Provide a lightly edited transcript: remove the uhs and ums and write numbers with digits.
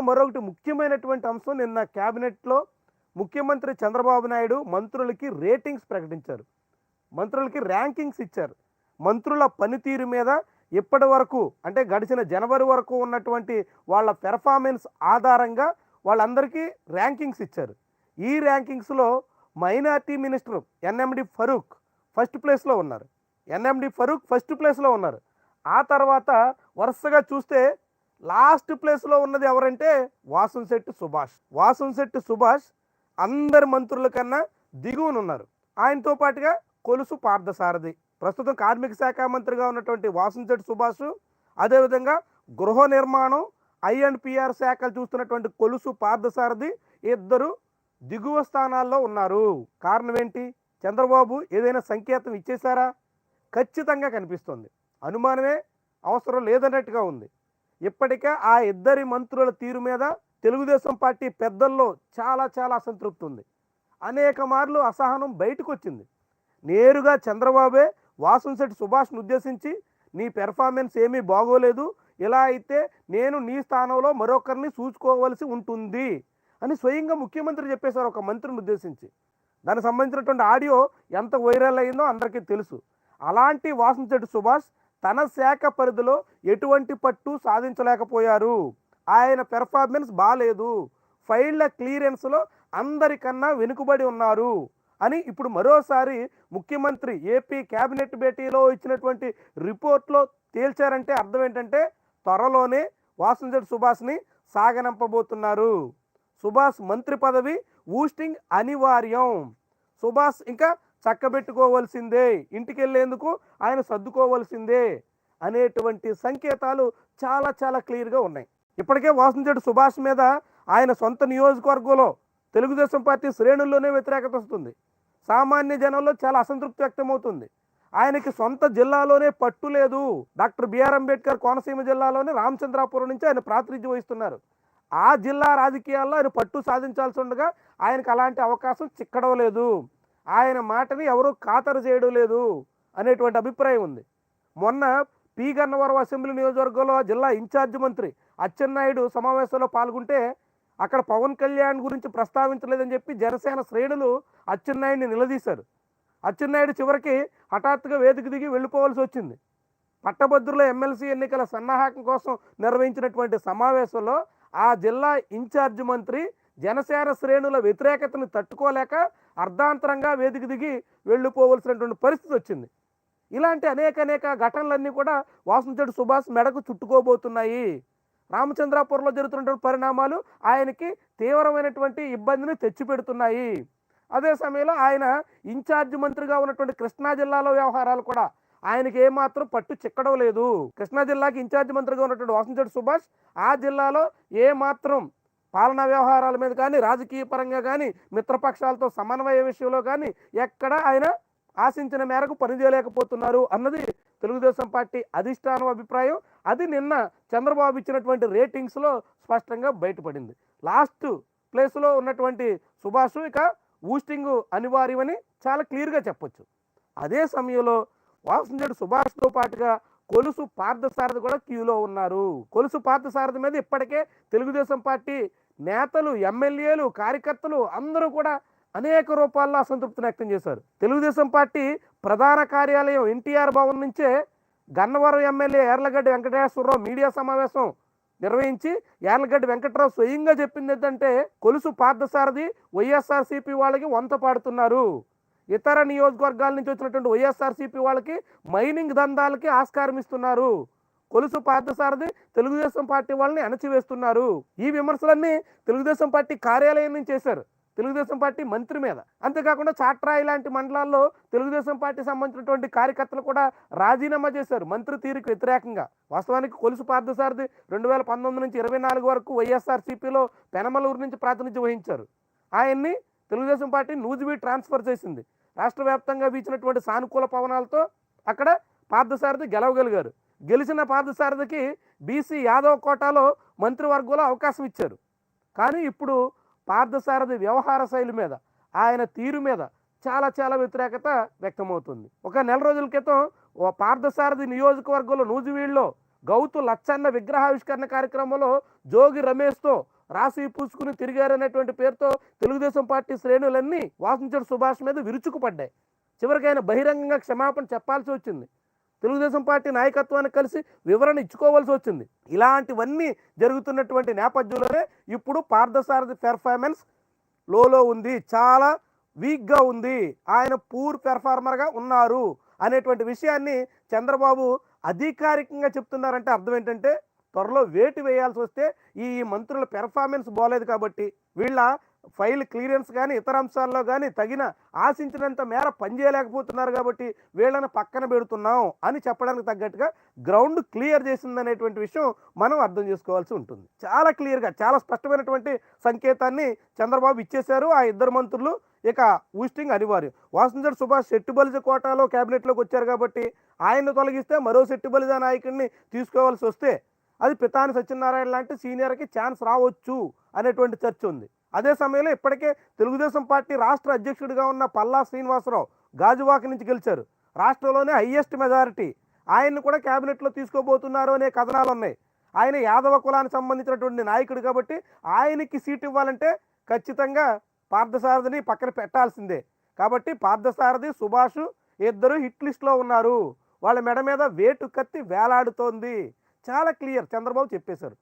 మరొకటి ముఖ్యమైనటువంటి అంశం, నిన్న క్యాబినెట్లో ముఖ్యమంత్రి చంద్రబాబు నాయుడు మంత్రులకి రేటింగ్స్ ప్రకటించారు. మంత్రులకి ర్యాంకింగ్స్ ఇచ్చారు. మంత్రుల పనితీరు మీద ఇప్పటి వరకు అంటే గడిచిన జనవరి వరకు ఉన్నటువంటి వాళ్ళ పెర్ఫార్మెన్స్ ఆధారంగా వాళ్ళందరికీ ర్యాంకింగ్స్ ఇచ్చారు. ఈ ర్యాంకింగ్స్లో minority minister NMD Farooq first ప్లేస్లో ఉన్నారు. ఎన్ఎండి ఫరూక్ ఫస్ట్ ప్లేస్లో ఉన్నారు. ఆ తర్వాత వరుసగా చూస్తే లాస్ట్ ప్లేస్లో ఉన్నది ఎవరంటే వాసంశెట్టి సుభాష్. వాసంశెట్టి సుభాష్ అందరి మంత్రుల కన్నా దిగువనున్నారు. ఆయనతో పాటుగా కొలుసు పార్థసారథి, ప్రస్తుతం కార్మిక శాఖ మంత్రిగా ఉన్నటువంటి వాసంశెట్టి సుభాష్, అదేవిధంగా గృహ నిర్మాణం ఐ&పిఆర్ శాఖలు చూస్తున్నటువంటి కొలుసు పార్థసారథి ఇద్దరు దిగువ స్థానాల్లో ఉన్నారు. కారణం ఏంటి? చంద్రబాబు ఏదైనా సంకేతం ఇచ్చేశారా? ఖచ్చితంగా కనిపిస్తుంది. అనుమానమే అవసరం లేదన్నట్టుగా ఉంది. ఇప్పటికే ఆ ఇద్దరి మంత్రుల తీరు మీద తెలుగుదేశం పార్టీ పెద్దల్లో చాలా చాలా అసంతృప్తి ఉంది. అనేక మార్లు అసహనం బయటకు వచ్చింది. నేరుగా చంద్రబాబే వాసంశెట్టి సుభాష్ను ఉద్దేశించి, నీ పెర్ఫార్మెన్స్ ఏమీ బాగోలేదు, ఇలా అయితే నేను నీ స్థానంలో మరొకరిని చూసుకోవలసి ఉంటుంది అని స్వయంగా ముఖ్యమంత్రి చెప్పేశారు ఒక మంత్రిని ఉద్దేశించి. దానికి సంబంధించినటువంటి ఆడియో ఎంత వైరల్ అయిందో అందరికీ తెలుసు. అలాంటి వాసంశెట్టి సుభాష్ తన శాఖ పరిధిలో ఎటువంటి పట్టు సాధించలేకపోయారు. ఆయన పెర్ఫార్మెన్స్ బాగాలేదు, ఫైళ్ల క్లియరెన్స్లో అందరికన్నా వెనుకబడి ఉన్నారు అని ఇప్పుడు మరోసారి ముఖ్యమంత్రి ఏపీ క్యాబినెట్ భేటీలో ఇచ్చినటువంటి రిపోర్ట్లో తేల్చారంటే అర్థం ఏంటంటే త్వరలోనే వాసంశెట్టి సుభాష్ని సాగనంపబోతున్నారు. సుభాష్ మంత్రి పదవి ఊస్టింగ్ అనివార్యం. సుభాష్ ఇంకా చక్కబెట్టుకోవాల్సిందే, ఇంటికి వెళ్ళేందుకు ఆయన సర్దుకోవాల్సిందే అనేటువంటి సంకేతాలు చాలా చాలా క్లియర్గా ఉన్నాయి. ఇప్పటికే వాసంశెట్టి సుభాష్ మీద ఆయన సొంత నియోజకవర్గంలో తెలుగుదేశం పార్టీ శ్రేణుల్లోనే వ్యతిరేకత వస్తుంది. సామాన్య జనంలో చాలా అసంతృప్తి వ్యక్తమవుతుంది. ఆయనకి సొంత జిల్లాలోనే పట్టు లేదు. డాక్టర్ బిఆర్ అంబేద్కర్ కోనసీమ జిల్లాలోని రామచంద్రాపురం నుంచి ఆయన ప్రాతినిధ్యం వహిస్తున్నారు. ఆ జిల్లా రాజకీయాల్లో ఆయన పట్టు సాధించాల్సి ఉండగా ఆయనకు అలాంటి అవకాశం చిక్కడం లేదు. ఆయన మాటని ఎవరూ ఖాతరు చేయడం లేదు అనేటువంటి అభిప్రాయం ఉంది. మొన్న పి గన్నవరం అసెంబ్లీ నియోజకవర్గంలో జిల్లా ఇన్ఛార్జ్ మంత్రి అచ్చెన్నాయుడు సమావేశంలో పాల్గొంటే అక్కడ పవన్ కళ్యాణ్ గురించి ప్రస్తావించలేదని చెప్పి జనసేన శ్రేణులు అచ్చెన్నాయుడిని నిలదీశారు. అచ్చెన్నాయుడు చివరికి హఠాత్తుగా వేదిక దిగి వెళ్ళిపోవాల్సి వచ్చింది. పట్టభద్రుల ఎమ్మెల్సీ ఎన్నికల సన్నాహకం కోసం నిర్వహించినటువంటి సమావేశంలో ఆ జిల్లా ఇన్ఛార్జ్ మంత్రి జనసేన శ్రేణుల వ్యతిరేకతను తట్టుకోలేక అర్ధాంతరంగా వేదిక దిగి వెళ్ళిపోవలసినటువంటి పరిస్థితి వచ్చింది. ఇలాంటి అనేక ఘటనలన్నీ కూడా వాసంశెట్టి సుభాష్ మెడకు చుట్టుకోబోతున్నాయి. రామచంద్రాపురంలో జరుగుతున్నటువంటి పరిణామాలు ఆయనకి తీవ్రమైనటువంటి ఇబ్బందిని తెచ్చిపెడుతున్నాయి. అదే సమయంలో ఆయన ఇన్ఛార్జ్ మంత్రిగా ఉన్నటువంటి కృష్ణా జిల్లాలో వ్యవహారాలు కూడా ఆయనకి ఏమాత్రం పట్టు చిక్కడం లేదు. కృష్ణా జిల్లాకి ఇన్ఛార్జ్ మంత్రిగా ఉన్నటువంటి వాసంశెట్టి సుభాష్ ఆ జిల్లాలో ఏమాత్రం పాలనా వ్యవహారాల మీద కానీ రాజకీయ పరంగా కానీ మిత్రపక్షాలతో సమన్వయ విషయంలో కానీ ఎక్కడ ఆయన ఆశించిన మేరకు పనిచేయలేకపోతున్నారు అన్నది తెలుగుదేశం పార్టీ అధిష్టానం అభిప్రాయం. అది నిన్న చంద్రబాబు ఇచ్చినటువంటి రేటింగ్స్లో స్పష్టంగా బయటపడింది. లాస్ట్ ప్లేస్లో ఉన్నటువంటి సుభాష్ ఇక ఊస్టింగ్ అనివార్యమని చాలా క్లియర్గా చెప్పొచ్చు. అదే సమయంలో వాసంశెట్టి సుభాష్తో పాటుగా కొలుసు పార్థసారథి కూడా క్యూలో ఉన్నారు. కొలుసు పార్థసారథి మీద ఇప్పటికే తెలుగుదేశం పార్టీ నేతలు, ఎమ్మెల్యేలు, కార్యకర్తలు అందరూ కూడా అనేక రూపాల్లో అసంతృప్తిని వ్యక్తం చేశారు. తెలుగుదేశం పార్టీ ప్రధాన కార్యాలయం ఎన్టీఆర్ భవన్ నుంచే గన్నవరం ఎమ్మెల్యే యార్లగడ్డ వెంకటేశ్వరరావు మీడియా సమావేశం నిర్వహించి యార్లగడ్డ వెంకటరావు స్వయంగా చెప్పింది ఏంటంటే కొలుసు పార్థసారథి వైఎస్ఆర్సీపీ వాళ్ళకి వంత పాడుతున్నారు. ఇతర నియోజకవర్గాల నుంచి వచ్చినటువంటి వైఎస్ఆర్సీపీ వాళ్ళకి మైనింగ్ దందాలకి ఆస్కారం ఇస్తున్నారు. కొలుసు పార్థసారథి తెలుగుదేశం పార్టీ వాళ్ళని అణచివేస్తున్నారు. ఈ విమర్శలన్నీ తెలుగుదేశం పార్టీ కార్యాలయం నుంచి చేశారు, తెలుగుదేశం పార్టీ మంత్రి మీద. అంతేకాకుండా చాట్రాయి లాంటి మండలాల్లో తెలుగుదేశం పార్టీ సంబంధించినటువంటి కార్యకర్తలు కూడా రాజీనామా చేశారు మంత్రి తీరుకు వ్యతిరేకంగా. వాస్తవానికి కొలుసు పార్థసారథి 2019 నుంచి 24 వరకు వైఎస్ఆర్సీపీలో పెనమలూరు నుంచి ప్రాతినిధ్యం వహించారు. ఆయన్ని తెలుగుదేశం పార్టీ నూజివీడు ట్రాన్స్ఫర్ చేసింది. రాష్ట్ర వ్యాప్తంగా వీచినటువంటి సానుకూల పవనాలతో అక్కడ పార్థసారథి గెలవగలిగారు. గెలిచిన పార్థసారథికి బీసీ యాదవ్ కోటాలో మంత్రివర్గంలో అవకాశం ఇచ్చారు. కానీ ఇప్పుడు పార్థసారథి వ్యవహార శైలి మీద, ఆయన తీరు మీద చాలా చాలా వ్యతిరేకత వ్యక్తమవుతుంది. ఒక నెల రోజుల క్రితం పార్థసారథి నియోజకవర్గంలో నూజివీడులో గౌతు లచ్చన్న విగ్రహావిష్కరణ కార్యక్రమంలో జోగి రమేష్తో రాసి పూసుకుని తిరిగారనేటువంటి పేరుతో తెలుగుదేశం పార్టీ శ్రేణులన్నీ వాసంశెట్టి సుభాష్ మీద విరుచుకుపడ్డాయి. చివరికి ఆయన బహిరంగంగా క్షమాపణ చెప్పాల్సి వచ్చింది. తెలుగుదేశం పార్టీ నాయకత్వానికి కలిసి వివరణ ఇచ్చుకోవాల్సి వచ్చింది. ఇలాంటివన్నీ జరుగుతున్నటువంటి నేపథ్యంలోనే ఇప్పుడు పార్థసారథి పెర్ఫార్మెన్స్ లోలో ఉంది, చాలా వీక్గా ఉంది, ఆయన పూర్ పెర్ఫార్మర్గా ఉన్నారు అనేటువంటి విషయాన్ని చంద్రబాబు అధికారికంగా చెప్తున్నారంటే అర్థం ఏంటంటే త్వరలో వేటు వేయాల్సి వస్తే ఈ మంత్రుల పెర్ఫార్మెన్స్ బాగలేదు కాబట్టి, వీళ్ళ ఫైల్ క్లియరెన్స్ కానీ ఇతర అంశాల్లో కానీ తగిన ఆశించినంత మేర పనిచేయలేకపోతున్నారు కాబట్టి వీళ్ళని పక్కన పెడుతున్నాం అని చెప్పడానికి తగ్గట్టుగా గ్రౌండ్ క్లియర్ చేసిందనేటువంటి విషయం మనం అర్థం చేసుకోవాల్సి ఉంటుంది. చాలా క్లియర్గా చాలా స్పష్టమైనటువంటి సంకేతాన్ని చంద్రబాబు ఇచ్చేశారు. ఆ ఇద్దరు మంత్రులు ఇక ఊస్టింగ్ అనివార్యం. వాసంశెట్టి సుభాష్ శెట్టిబలిజ కోటాలో క్యాబినెట్లోకి వచ్చారు కాబట్టి ఆయన్ని తొలగిస్తే మరో శెట్టిబలిజ నాయకుడిని తీసుకోవాల్సి వస్తే అది పితాని సత్యనారాయణ లాంటి సీనియర్కి ఛాన్స్ రావచ్చు అనేటువంటి చర్చ ఉంది. అదే సమయంలో ఇప్పటికే తెలుగుదేశం పార్టీ రాష్ట్ర అధ్యక్షుడిగా ఉన్న పల్లా శ్రీనివాసరావు గాజువాక నుంచి గెలిచారు. రాష్ట్రంలోనే హయ్యెస్ట్ మెజారిటీ. ఆయన్ని కూడా క్యాబినెట్లో తీసుకోబోతున్నారు అనే కథనాలు ఉన్నాయి. ఆయన యాదవ కులానికి సంబంధించినటువంటి నాయకుడు కాబట్టి ఆయనకి సీట్ ఇవ్వాలంటే ఖచ్చితంగా పార్థసారథిని పక్కన పెట్టాల్సిందే. కాబట్టి పార్థసారథి సుభాష్ ఇద్దరు హిట్ లిస్ట్లో ఉన్నారు. వాళ్ళ మెడ మీద వేటు కత్తి వేలాడుతోంది. చాలా క్లియర్, చంద్రబాబు చెప్పేశారు.